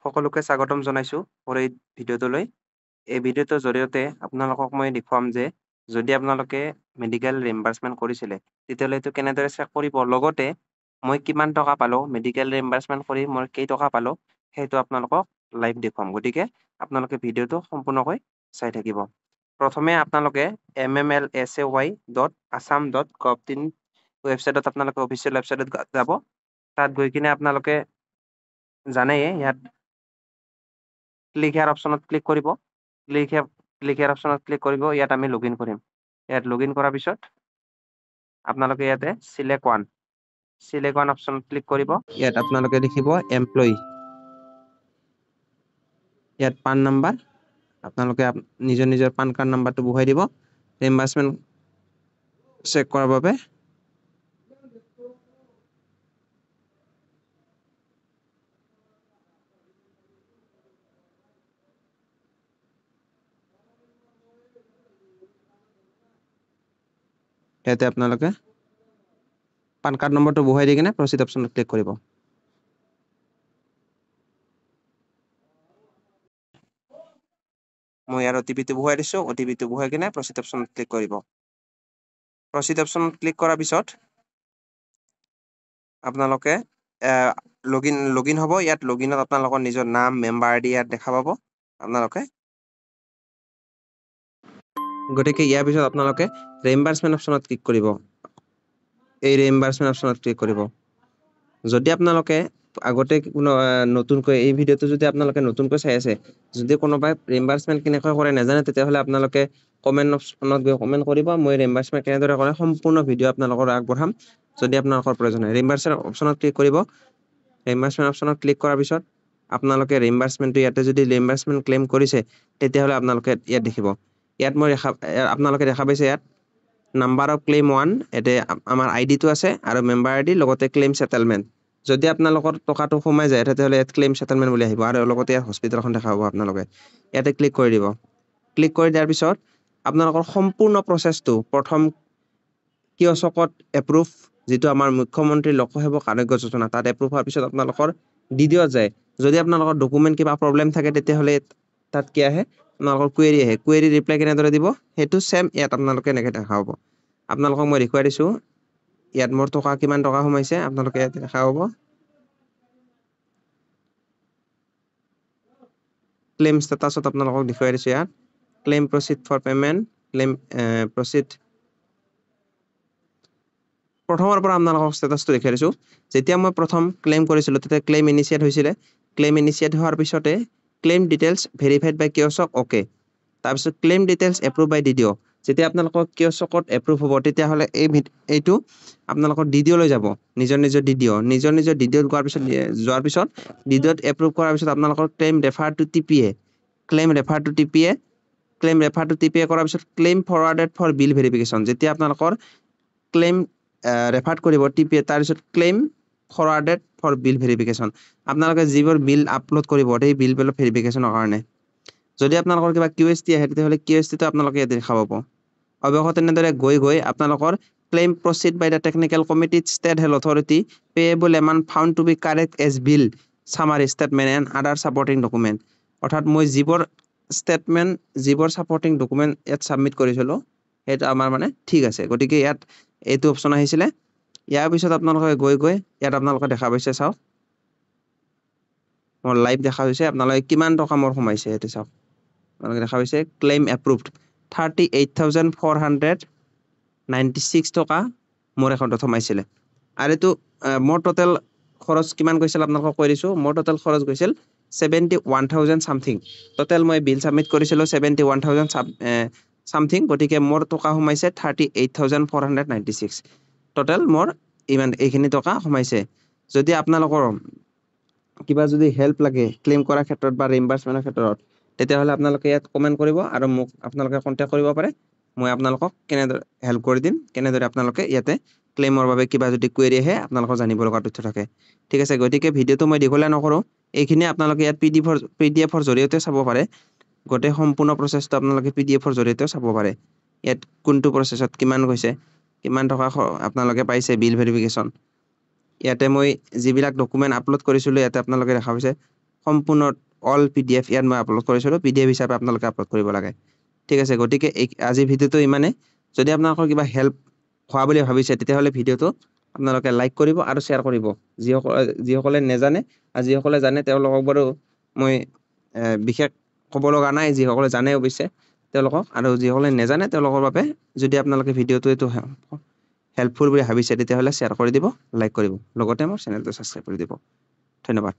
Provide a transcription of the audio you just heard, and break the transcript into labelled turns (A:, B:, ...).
A: সকলোকে স্বাগতম জনাইছো মোৰ এই ভিডিঅ'টোলৈ। এই ভিডিঅ'টোৰ জৰিয়তে আপোনালোকক মই দেখুৱাম যে যদি আপোনালোকে মেডিকেল ৰিম্বাৰ্চমেণ্ট কৰিছিলে তেতিয়াহ'লে এইটো কেনেদৰে চেক কৰিব, লগতে মই কিমান টকা পালো, মেডিকেল ৰিম্বাৰ্চমেণ্ট কৰি মই কেই টকা পালো সেইটো আপোনালোকক লাইভ দেখুৱাম। গতিকে আপোনালোকে ভিডিঅ'টো সম্পূৰ্ণকৈ চাই থাকিব। প্ৰথমে আপোনালোকে mmlsay.assam.gov.in ৱেবছাইটত আপোনালোকে অফিচিয়েল ৱেবছাইটত যাব। তাত গৈ কিনে আপোনালোকে জানেই ইয়াত ক্লিক হেয়াৰ অপশ্যনত ক্লিক কৰিব। ক্লিক হেয়াৰ অপশ্যনত ক্লিক কৰিব। ইয়াত আমি লগ ইন কৰিম। ইয়াত লগ ইন কৰাৰ পিছত আপোনালোকে ইয়াতে চিলেক্ট ওৱান অপশ্যনত ক্লিক কৰিব। ইয়াত আপোনালোকে দেখিব এমপ্লয়ী, ইয়াত পান নাম্বাৰ আপোনালোকে নিজৰ পান কাৰ্ড নাম্বাৰটো বহাই দিব ৰিম্বাৰ্চমেণ্ট চেক কৰাৰ বাবে। ইয়াতে আপোনালোকে পান কাৰ্ড নম্বৰটো বহাই দি কিনে প্ৰচিড অপশ্যনত ক্লিক কৰিব। মই ইয়াৰ OTP-টো বহাই দিছো। OTP-টো বহাই কিনে প্ৰচিড অপশ্যনত ক্লিক কৰিব। প্ৰচিড অপশ্যনত ক্লিক কৰাৰ পিছত আপোনালোকে লগ ইন হ'ব। ইয়াত লগ ইনত আপোনালোকৰ নিজৰ নাম, মেম্বাৰ আইডি ইয়াত দেখা পাব আপোনালোকে। গতিকে ইয়াৰ পিছত আপোনালোকে ৰিম্বাৰ্চমেণ্ট অপশ্যনত ক্লিক কৰিব। এই ৰিম্বাৰ্চমেণ্ট অপশ্যনত ক্লিক কৰিব। যদি আপোনালোকে আগতে কোনো নতুনকৈ এই ভিডিঅ'টো যদি আপোনালোকে নতুনকৈ চাই আছে, যদি কোনোবাই ৰিম্বাৰ্চমেণ্ট কেনেকৈ কৰে নাজানে, তেতিয়াহ'লে আপোনালোকে কমেণ্ট অপশ্যনত গৈ কমেণ্ট কৰিব। মই ৰিম্বাৰ্চমেণ্ট কেনেদৰে কৰে সম্পূৰ্ণ ভিডিঅ' আপোনালোকৰ আগবঢ়াম যদি আপোনালোকৰ প্ৰয়োজন হয়। ৰিম্বাৰ্চমেণ্ট অপশ্যনত ক্লিক কৰিব। ৰিম্বাৰ্চমেণ্ট অপশ্যনত ক্লিক কৰাৰ পিছত আপোনালোকে ৰিম্বাৰ্চমেণ্টটো ইয়াতে যদি ৰিম্বাৰ্চমেণ্ট ক্লেইম কৰিছে তেতিয়াহ'লে আপোনালোকে ইয়াত দেখিব। ইয়াত আপোনালোকে দেখা পাইছে ইয়াত নাম্বাৰ অফ ক্লেইম 1, ইয়াতে আমাৰ আইডিটো আছে আৰু মেম্বাৰ আইডি, লগতে ক্লেইম ছেটেলমেণ্ট। যদি আপোনালোকৰ টকাটো সোমাই যায় তেতিয়াহ'লে ইয়াত ক্লেইম ছেটেলমেণ্ট বুলি আহিব আৰু লগতে ইয়াত হস্পিটেলখন দেখা পাব আপোনালোকে। ইয়াতে ক্লিক কৰি দিব। ক্লিক কৰি দিয়াৰ পিছত আপোনালোকৰ সম্পূৰ্ণ প্ৰচেছটো প্ৰথম কিয়স্কত এপ্ৰুভ, যিটো আমাৰ মুখ্যমন্ত্ৰী লোকসেৱক আৰোগ্য যোজনা, তাত এপ্ৰুভ হোৱাৰ পিছত আপোনালোকৰ দ্বিতীয়ত যায়। যদি আপোনালোকৰ ডকুমেণ্ট কিবা প্ৰব্লেম থাকে তেতিয়াহ'লে তাত কি আহে, আপোনালোকৰ কুৱেৰি আহে। কুৱেৰি ৰিপ্লাই কেনেদৰে দিব সেইটো চেম ইয়াত আপোনালোকে এনেকৈ দেখা পাব। আপোনালোকক মই দেখুৱাই দিছোঁ। ইয়াত মোৰ টকা কিমান টকা সোমাইছে আপোনালোকে ইয়াত দেখা পাব। ক্লেইম ষ্টেটাছত আপোনালোকক দেখুৱাই দিছোঁ। ইয়াত claim proceed for payment, claim proceed. প্ৰথমৰ পৰা আপোনালোকক ষ্টেটাছটো দেখাই দিছোঁ। যেতিয়া মই প্ৰথম ক্লেইম কৰিছিলোঁ তেতিয়া ক্লেইম ইনিচিয়েট হৈছিলে। ক্লেইম ইনিচিয়েট হোৱাৰ পিছতে ক্লেইম ডিটেইলছ ভেৰিফাইড বাই কিয়স্ক, অ'কে। তাৰপিছত ক্লেইম ডিটেইলছ এপ্ৰুভ বাই DDO। যেতিয়া আপোনালোকৰ কিয়স্কত এপ্ৰুভ হ'ব তেতিয়াহ'লে এইটো আপোনালোকৰ DDOলৈ যাব। নিজৰ DDOত যোৱাৰ পিছত DDOত এপ্ৰুভ কৰাৰ পিছত আপোনালোকৰ ক্লেইম ৰেফাৰ টু TPA কৰাৰ পিছত ক্লেইম ফৰৱাৰ্ডেড ফৰ বিল ভেৰিফিকেশ্যন। যেতিয়া আপোনালোকৰ ক্লেইম ৰেফাৰ কৰিব TPA, তাৰপিছত ক্লেইম ফৰৱাৰ্ডেড ফৰ বিল ভেৰিফিকেশ্যন। আপোনালোকে যিবোৰ বিল আপলোড কৰিব সেই বিল ভেৰিফিকেশ্যনৰ কাৰণে। যদি আপোনালোকৰ কিবা QST আহে তেতিয়াহ'লে QSTটো আপোনালোকে ইয়াতে দেখা পাব। অৱশেষত তেনেদৰে গৈ আপোনালোকৰ claim proceed by the technical committee state health authority payable amount found to be correct as bill summary statement and other supporting document. অৰ্থাৎ মই যিবোৰ ছাপৰ্টিং ডকুমেণ্ট ইয়াত ছাবমিট কৰিছিলোঁ সেইটো আমাৰ ঠিক আছে। গতিকে ইয়াত এইটো অপশ্যন আহিছিলে। ইয়াৰ পিছত আপোনালোকে গৈ ইয়াত আপোনালোকে দেখা পাইছে, চাওক মোৰ লাইভ দেখা হৈছে। আপোনালোকে কিমান টকা মোৰ সোমাইছে ইয়াতে চাওক। আপোনালোকে দেখা পাইছে ক্লেইম এপ্ৰুভড 38,496 টকা মোৰ একাউণ্টত সোমাইছিলে। আৰু এইটো মোৰ টোটেল খৰচ কিমান গৈছিল আপোনালোকক কৈ দিছোঁ। মোৰ টোটেল খৰচ গৈছিল 71,000 ছামথিং। টোটেল মই বিল ছাবমিট কৰিছিলোঁ 71,000 ছামথিং। গতিকে মোৰ টকা সোমাইছে 38,496। টোটেল মোৰ এইখিনি টকা সোমাইছে। যদি আপোনালোকৰ কিবা যদি হেল্প লাগে ক্লেইম কৰাৰ ক্ষেত্ৰত বা ৰিম্বাৰ্চমেণ্টৰ ক্ষেত্ৰত, তেতিয়াহ'লে আপোনালোকে ইয়াত কমেণ্ট কৰিব আৰু মোক আপোনালোকে কণ্টেক্ট কৰিব পাৰে। মই আপোনালোকক কেনেদৰে হেল্প কৰি দিম, কেনেদৰে আপোনালোকে ইয়াতে ক্লেইমৰ বাবে কিবা যদি কুৱেৰি আহে আপোনালোকৰ জানিব লগা তথ্য থাকে। ঠিক আছে, গতিকে ভিডিঅ'টো মই দীঘলীয়া নকৰোঁ। এইখিনি আপোনালোকে ইয়াত PDF-ৰ জৰিয়তে চাব পাৰে। গোটেই সম্পূৰ্ণ প্ৰচেছটো আপোনালোকে PDF-ৰ জৰিয়তেও চাব পাৰে। ইয়াত কোনটো প্ৰচেছত কিমান গৈছে, কিমান টকা আপোনালোকে পাইছে বিল ভেৰিফিকেশ্যন। ইয়াতে মই যিবিলাক ডকুমেণ্ট আপলোড কৰিছিলোঁ ইয়াতে আপোনালোকে দেখা পাইছে সম্পূৰ্ণ অল PDF ইয়াত মই আপলোড কৰিছিলোঁ PDF হিচাপে আপোনালোকে আপলোড কৰিব লাগে ঠিক আছে গতিকে আজিৰ ভিডিঅ'টো ইমানে যদি আপোনালোকৰ কিবা হেল্প হোৱা বুলি ভাবিছে তেতিয়াহ'লে ভিডিঅ'টো আপোনালোকে লাইক কৰিব আৰু শ্বেয়াৰ কৰিব যিসকলে নেজানে আৰু যিসকলে জানে তেওঁলোকক বাৰু মই বিশেষ ক'ব লগা নাই যিসকলে জানে অৱশ্যে তেওঁলোকক আৰু যিসকলে নেজানে তেওঁলোকৰ বাবে যদি আপোনালোকে ভিডিঅ'টো এইটো হেল্পফুল বুলি ভাবিছে তেতিয়াহ'লে শ্বেয়াৰ কৰি দিব লাইক কৰিব লগতে মোৰ চেনেলটো ছাবস্ক্ৰাইব কৰি দিব ধন্যবাদ